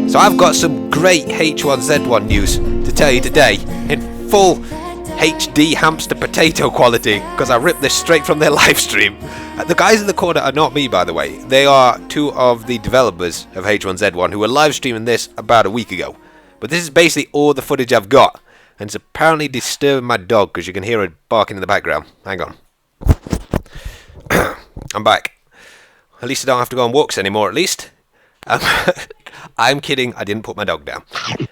So I've got some great H1Z1 news to tell you today in full HD hamster potato quality, because I ripped this straight from their live stream. The guys in the corner are not me, by the way. They are two of the developers of H1Z1 who were live streaming this about a week ago. But this is basically all the footage I've got, and it's apparently disturbing my dog because you can hear it barking in the background. Hang on. I'm back. At least I don't have to go on walks anymore, at least. I'm kidding, I didn't put my dog down.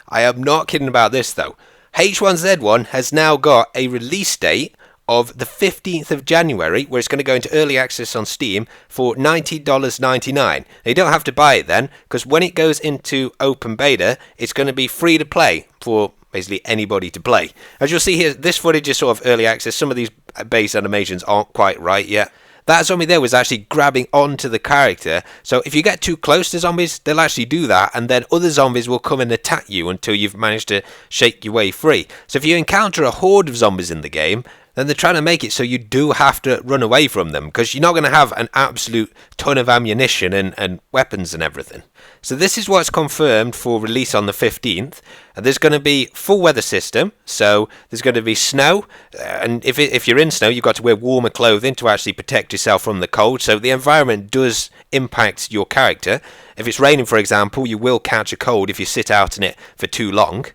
I am not kidding about this though. H1Z1 has now got a release date of the 15th of January, where it's going to go into early access on Steam for $90.99. Now, you don't have to buy it then, because when it goes into open beta, it's going to be free to play for basically anybody to play. As you'll see here, this footage is sort of early access. Some of these base animations aren't quite right yet. That zombie there was actually grabbing onto the character, so if you get too close to zombies, they'll actually do that, and then other zombies will come and attack you until you've managed to shake your way free. So if you encounter a horde of zombies in the game, then they're trying to make it so you do have to run away from them, because you're not going to have an absolute ton of ammunition and weapons and everything. So this is what's confirmed for release on the 15th. There's going to be full weather system, so there's going to be snow, and if you're in snow, you've got to wear warmer clothing to actually protect yourself from the cold, so the environment does impact your character. If it's raining, for example, you will catch a cold if you sit out in it for too long.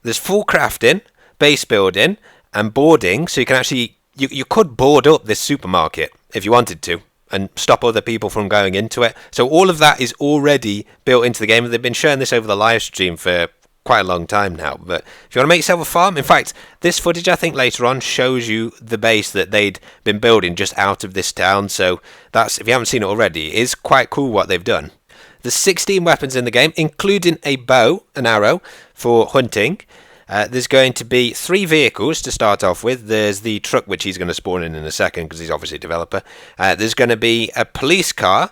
There's full crafting, base building, and boarding, so you can actually, you could board up this supermarket if you wanted to, and stop other people from going into it. So all of that is already built into the game, and they've been showing this over the live stream for quite a long time now. But if you want to make yourself a farm, in fact, this footage I think later on shows you the base that they'd been building just out of this town, so that's, if you haven't seen it already, it is quite cool what they've done. There's 16 weapons in the game, including a bow and arrow for hunting. There's going to be 3 vehicles to start off with. There's the truck, which he's going to spawn in a second because he's obviously a developer. There's going to be a police car,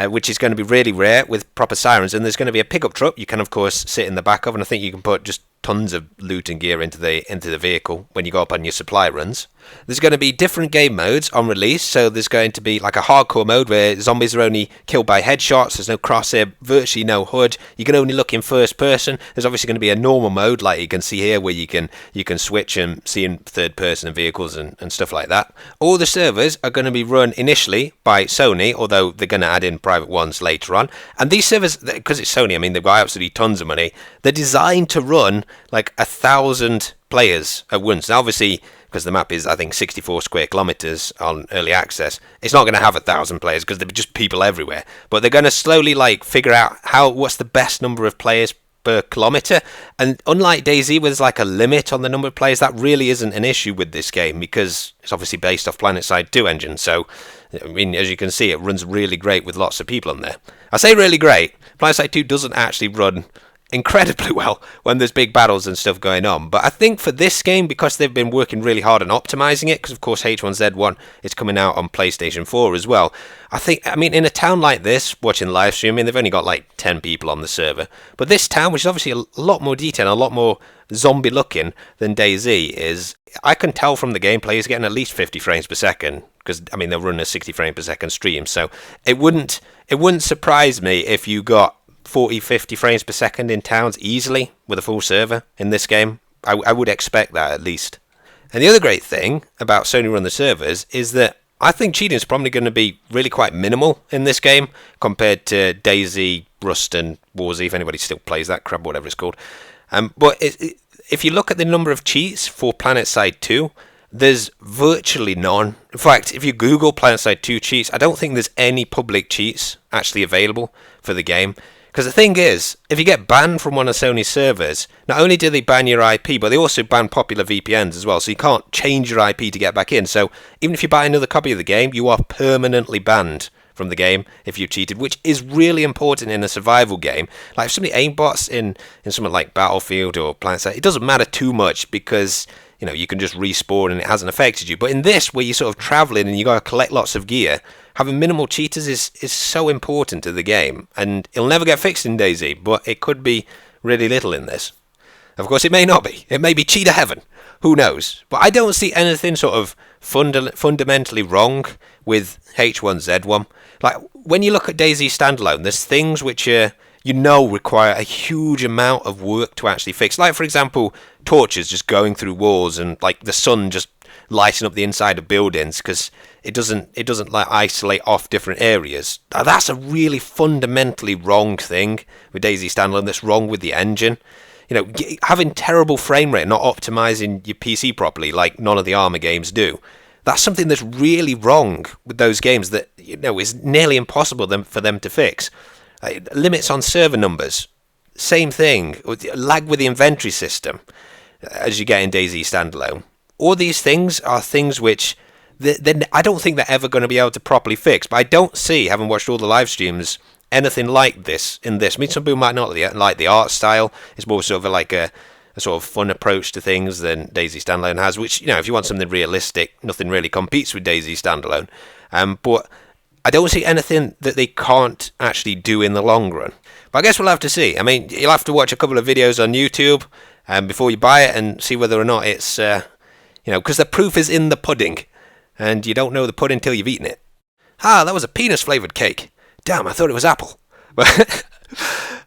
which is going to be really rare with proper sirens. And there's going to be a pickup truck you can, of course, sit in the back of. And I think you can put just tons of loot and gear into the vehicle when you go up on your supply runs. There's going to be different game modes on release, so there's going to be like a hardcore mode where zombies are only killed by headshots, there's no crosshair, virtually no HUD, you can only look in first person. There's obviously going to be a normal mode like you can see here where you can switch and see in third person vehicles and stuff like that. All the servers are going to be run initially by Sony, although they're going to add in private ones later on. And these servers, because it's Sony, I mean, they've got absolutely tons of money, they're designed to run like 1,000 players at once. Now obviously, because the map is I think 64 square kilometers on early access, it's not going to have 1,000 players because there'll be just people everywhere, but they're going to slowly like figure out what's the best number of players per kilometer. And unlike DayZ, where there's like a limit on the number of players, that really isn't an issue with this game because it's obviously based off PlanetSide 2 engine. So I mean, as you can see, it runs really great with lots of people on there. I say really great, PlanetSide 2 doesn't actually run incredibly well when there's big battles and stuff going on, but I think for this game, because they've been working really hard on optimizing it, because of course H1Z1 is coming out on PlayStation 4 as well, I mean in a town like this, watching live streaming, they've only got like 10 people on the server, but this town, which is obviously a lot more detailed, a lot more zombie looking than DayZ is, I can tell from the gameplay is getting at least 50 frames per second, because I mean they'll run a 60 frame per second stream, so it wouldn't surprise me if you got 40-50 frames per second in towns easily with a full server in this game. I would expect that at least. And the other great thing about Sony run the servers is that I think cheating is probably going to be really quite minimal in this game compared to DayZ, Rust and Warzy, if anybody still plays that crap, whatever it's called. But if you look at the number of cheats for PlanetSide 2, there's virtually none. In fact, if you Google PlanetSide 2 cheats, I don't think there's any public cheats actually available for the game. Because the thing is, if you get banned from one of Sony's servers, not only do they ban your IP, but they also ban popular VPNs as well, so you can't change your IP to get back in. So even if you buy another copy of the game, you are permanently banned from the game if you cheated, which is really important in a survival game. Like if somebody aimbots in something like Battlefield or PlanetSide, it doesn't matter too much because you know you can just respawn and it hasn't affected you. But in this, where you're sort of traveling and you got to collect lots of gear, having minimal cheaters is so important to the game, and it'll never get fixed in DayZ, but it could be really little in this. Of course, it may not be. It may be cheater heaven. Who knows? But I don't see anything sort of fundamentally wrong with H1Z1. Like, when you look at DayZ standalone, there's things which are you know require a huge amount of work to actually fix. Like, for example, torches just going through walls and like the sun just lighting up the inside of buildings because it doesn't like isolate off different areas. Now, that's a really fundamentally wrong thing with DayZ Standalone. That's wrong with the engine. You know, having terrible frame rate, not optimizing your PC properly, like none of the Armour games do. That's something that's really wrong with those games that, you know, is nearly impossible for them to fix. Limits on server numbers, same thing. Lag with the inventory system, as you get in DayZ Standalone. All these things are things which I don't think they're ever going to be able to properly fix. But I don't see, having watched all the live streams, anything like this in this. I mean, some people might not like the art style. It's more sort of like a sort of fun approach to things than DayZ Standalone has, which, you know, if you want something realistic, nothing really competes with DayZ Standalone. But I don't see anything that they can't actually do in the long run. But I guess we'll have to see. I mean, you'll have to watch a couple of videos on YouTube before you buy it and see whether or not it's, you know, because the proof is in the pudding. And you don't know the pudding until you've eaten it. Ah, that was a penis-flavoured cake. Damn, I thought it was apple.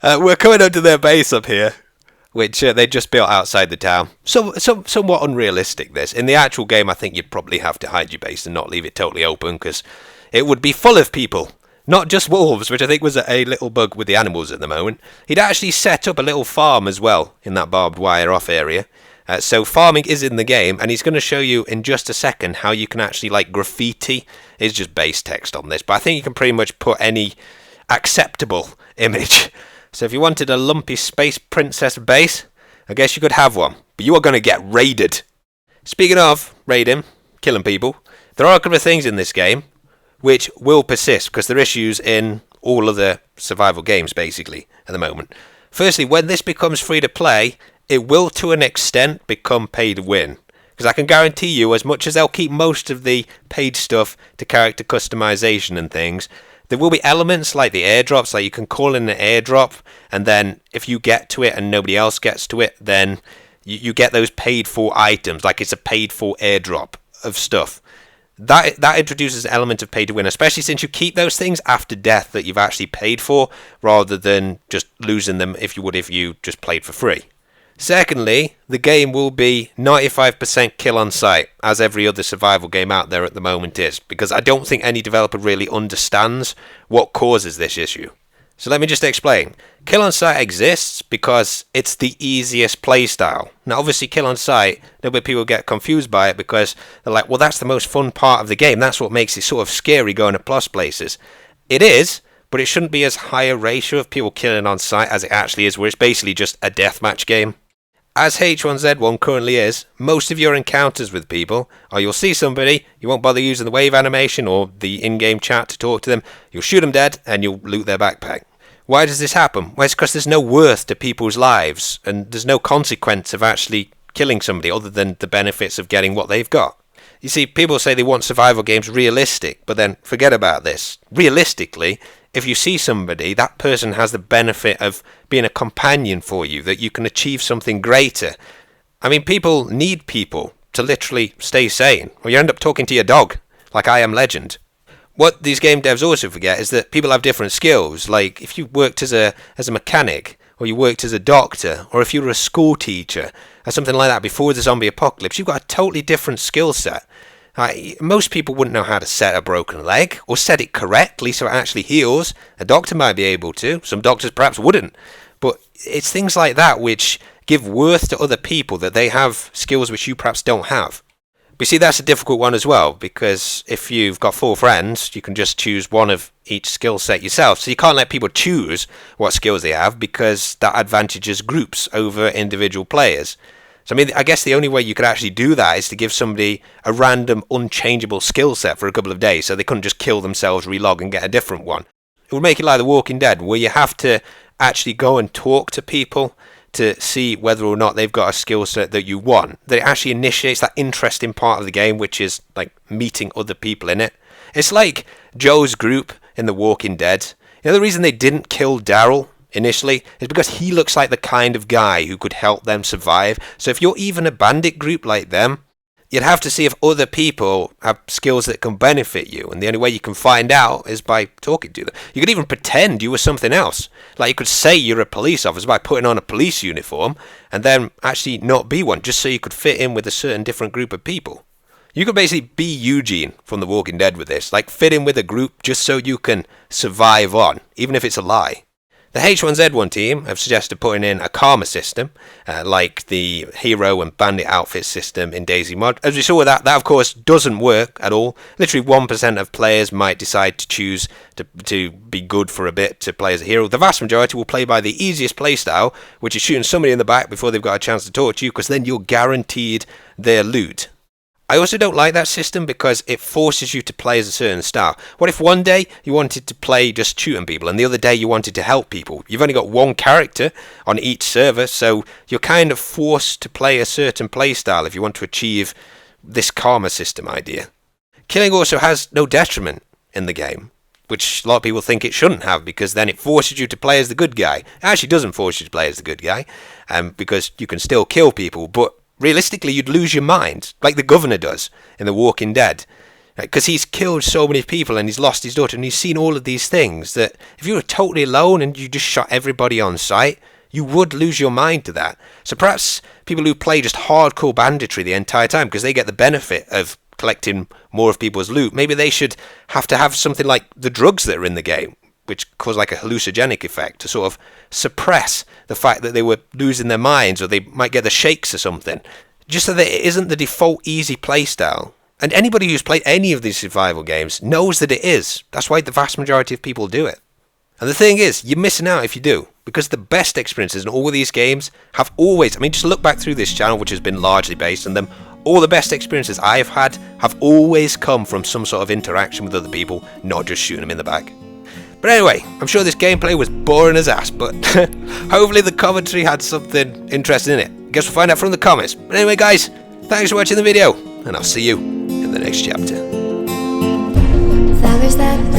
We're coming up to their base up here, which they just built outside the town. So somewhat unrealistic, this. In the actual game, I think you'd probably have to hide your base and not leave it totally open, because it would be full of people. Not just wolves, which I think was a little bug with the animals at the moment. He'd actually set up a little farm as well in that barbed wire off area. So farming is in the game, and he's going to show you in just a second how you can actually, like, graffiti. It's just base text on this, but I think you can pretty much put any acceptable image. So if you wanted a lumpy space princess base, I guess you could have one, but you are going to get raided. Speaking of raiding, killing people, there are a couple of things in this game which will persist, because there are issues in all of the survival games, basically, at the moment. Firstly, when this becomes free to play, it will, to an extent, become pay to win. Because I can guarantee you, as much as they'll keep most of the paid stuff to character customization and things, there will be elements like the airdrops, like you can call in an airdrop, and then if you get to it and nobody else gets to it, then you get those paid for items, like it's a paid for airdrop of stuff. That introduces an element of pay to win, especially since you keep those things after death that you've actually paid for, rather than just losing them if you just played for free. Secondly, the game will be 95% kill on sight, as every other survival game out there at the moment is, because I don't think any developer really understands what causes this issue. So let me just explain. Kill on sight exists because it's the easiest playstyle. Now obviously kill on sight, there'll be people get confused by it because they're like, well, that's the most fun part of the game, that's what makes it sort of scary going to plus places. It is, but it shouldn't be as high a ratio of people killing on sight as it actually is, where it's basically just a deathmatch game. As H1Z1 currently is, most of your encounters with people are you'll see somebody, you won't bother using the wave animation or the in-game chat to talk to them, you'll shoot them dead and you'll loot their backpack. Why does this happen? Well, it's because there's no worth to people's lives and there's no consequence of actually killing somebody other than the benefits of getting what they've got. You see, people say they want survival games realistic, but then forget about this. Realistically, if you see somebody, that person has the benefit of being a companion for you, that you can achieve something greater. I mean, people need people to literally stay sane, or you end up talking to your dog, like I Am Legend. What these game devs also forget is that people have different skills. Like, if you worked as a mechanic, or you worked as a doctor, or if you were a school teacher, or something like that before the zombie apocalypse, you've got a totally different skill set. Most people wouldn't know how to set a broken leg, or set it correctly so it actually heals. A doctor might be able to, some doctors perhaps wouldn't. But it's things like that which give worth to other people, that they have skills which you perhaps don't have. But you see, that's a difficult one as well, because if you've got 4 friends, you can just choose one of each skill set yourself. So you can't let people choose what skills they have, because that advantages groups over individual players. So I mean, I guess the only way you could actually do that is to give somebody a random, unchangeable skill set for a couple of days, so they couldn't just kill themselves, relog and get a different one. It would make it like The Walking Dead, where you have to actually go and talk to people to see whether or not they've got a skill set that you want. That it actually initiates that interesting part of the game, which is like meeting other people in it. It's like Joe's group in The Walking Dead. You know, the reason they didn't kill Daryl initially is because he looks like the kind of guy who could help them survive. So if you're even a bandit group like them, you'd have to see if other people have skills that can benefit you, and the only way you can find out is by talking to them. You could even pretend you were something else. Like, you could say you're a police officer by putting on a police uniform, and then actually not be one, just so you could fit in with a certain different group of people. You could basically be Eugene from The Walking Dead with this, like fit in with a group just so you can survive on, even if it's a lie. The H1Z1 team have suggested putting in a karma system, like the hero and bandit outfit system in DayZ mod. As we saw with that of course doesn't work at all. Literally 1% of players might decide to choose to be good for a bit to play as a hero. The vast majority will play by the easiest playstyle, which is shooting somebody in the back before they've got a chance to torch you, because then you're guaranteed their loot. I also don't like that system because it forces you to play as a certain style. What if one day you wanted to play just shooting people and the other day you wanted to help people? You've only got one character on each server, so you're kind of forced to play a certain play style if you want to achieve this karma system idea. Killing also has no detriment in the game, which a lot of people think it shouldn't have, because then it forces you to play as the good guy. It actually doesn't force you to play as the good guy, because you can still kill people, but realistically, you'd lose your mind, like the governor does in The Walking Dead. Because he's killed so many people and he's lost his daughter and he's seen all of these things that if you were totally alone and you just shot everybody on sight, you would lose your mind to that. So perhaps people who play just hardcore banditry the entire time because they get the benefit of collecting more of people's loot, maybe they should have to have something like the drugs that are in the game, which cause like a hallucinogenic effect to sort of suppress the fact that they were losing their minds, or they might get the shakes or something, just so that it isn't the default easy playstyle. And anybody who's played any of these survival games knows that it is. That's why the vast majority of people do it. And the thing is, you're missing out if you do, because the best experiences in all of these games have always, just look back through this channel, which has been largely based on them, all the best experiences I've had have always come from some sort of interaction with other people, not just shooting them in the back. But anyway, I'm sure this gameplay was boring as ass, but hopefully the commentary had something interesting in it. Guess we'll find out from the comments. But anyway guys, thanks for watching the video, and I'll see you in the next chapter. Flowers that